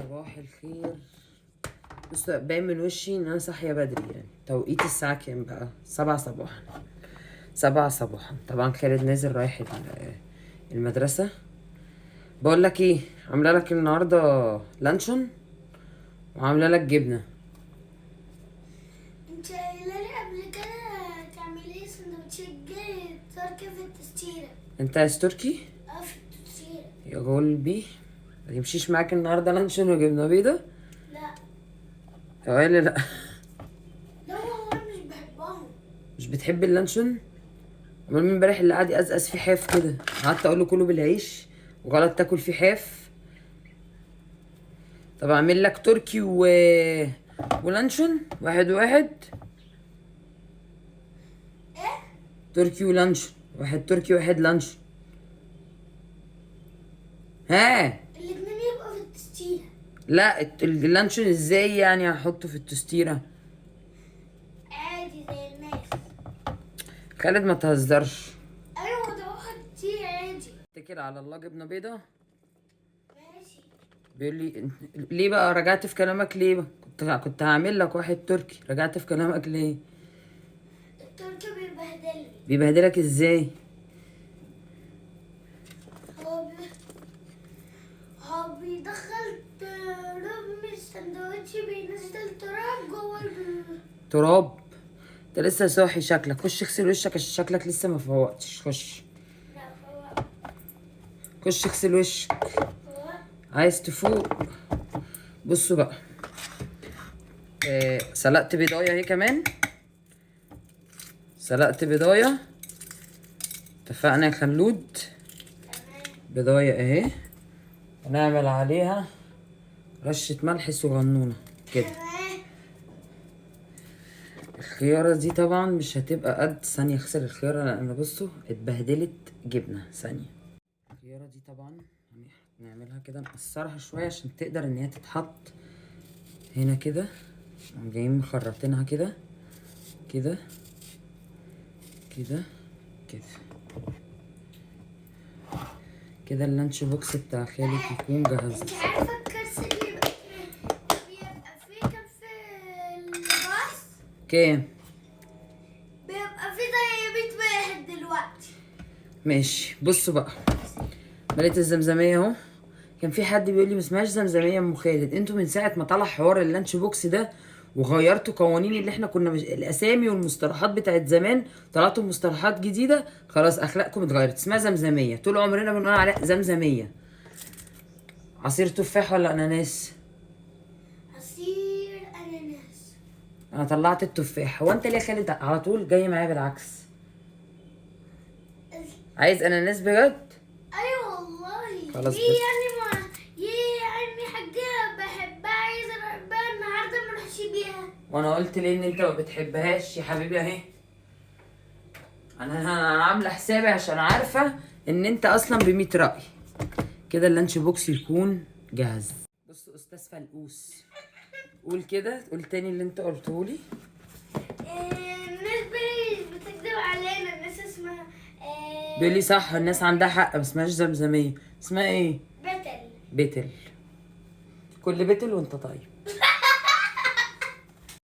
صباح الخير. بص باين من وشي ان انا صاحيه بدري، يعني توقيت الساعه كام بقى؟ 7 صباحا. 7 صباحا. طبعا خالد نازل رايح المدرسه. بقول لك ايه، عامله لك النهارده لانشون وعامله لك جبنه. انت قايله لي قبل كده تعملي سندوتشات تركي في التستيره. انت عايز تركي؟ في التستيره. يا قلبي ما يمشيش معاك النهارده لانشون وجبنه بيضه؟ لا يا ويلي لا. لا والله مش بحبهم. مش بتحب اللانشون؟ امال من امبارح اللي قاعد يقزقز فيه حاف كده، قعدت اقول له كله بالعيش وغلط تاكل فيه حاف. طب اعمل لك تركي ولانشون واحد واحد. ايه؟ تركي ولانشون، واحد تركي واحد لانشون. ها؟ الاتنين يبقوا في التستيره. لا اللانشون ازاي يعني هحطه في التستيره؟ عادي زي الناس. خالد ما تهزرش. ايوه ده واحد كتير عادي. اتكل على الله، جبنه بيضه. ماشي. بيقول لي ليه بقى رجعت في كلامك ليه بقى؟ كنت هعمل لك واحد تركي، رجعت في كلامك ليه؟ التركي بيبهدلني. بيبهدلك ازاي؟ هو بيدخل تراب من السندوتش، بينزل تراب جوه تراب؟ انت لسه صاحي شكلك، خش اغسل وشك عشان شكلك لسه ما فوقتش. خش لا هو خش اغسل وشك. هو عايز تفوق؟ بصوا بقى، سلقت بيضايه اهي كمان. سلقت بيضايه، اتفقنا يا خلود. بيضايه اهي، ونعمل عليها رشه ملح صغنونه كده. كمان الخياره دي طبعا مش هتبقى قد ثانيه. اغسل الخياره لان بصوا اتبهدلت جبنه. ثانيه. الخياره دي طبعا نعملها كده، نقصرها شويه عشان تقدر ان هي تتحط هنا كده. جايين مخرطينها كده كده كده كده كده. اللانش بوكس بتاع خالد يكون جاهز. انت عارفه الكرسي بيبقى فيه كام في الباص؟ كام؟ بيبقى فيه زي 100 واحد دلوقتي. ماشي بصوا بقى، مليت الزمزميه اهو. كان في حد بيقول لي ما اسمهاش زمزميه يا ام خالد. انتوا من ساعه ما طلع حوار اللانش بوكس ده وغيرتوا قوانين اللي احنا كنا الاسامي والمصطلحات بتاعت زمان، طلعتوا مصطلحات جديده، خلاص اخلاقكم اتغيرت. اسمها زمزميه، طول عمرنا بنقول عليها زمزميه. عصير تفاح ولا اناناس؟ عصير اناناس. انا طلعت التفاح. هو انت ليه يا خالد على طول جاي معايا بالعكس؟ عايز اناناس بجد؟ ايوه والله. خلاص ليه بس. يعني ما يعني حاجه بحبها عايزه احبها النهارده ما اروحش بيها. وانا قلت ليه ان انت ما بتحبهاش يا حبيبي اهي. انا عامله حسابي عشان عارفه ان انت اصلا ب100 راي. كده اللانش بوكس يكون جاهز. بص استاذ فلقوس، قول كده، قول تاني اللي انت قلته لي. الناس بتكذب علينا. الناس اسمها بيقول لي صح، الناس عندها حق، ما اسمهاش زمزميه. اسمها ايه؟ بتل. بتل. كل بتل وانت طيب.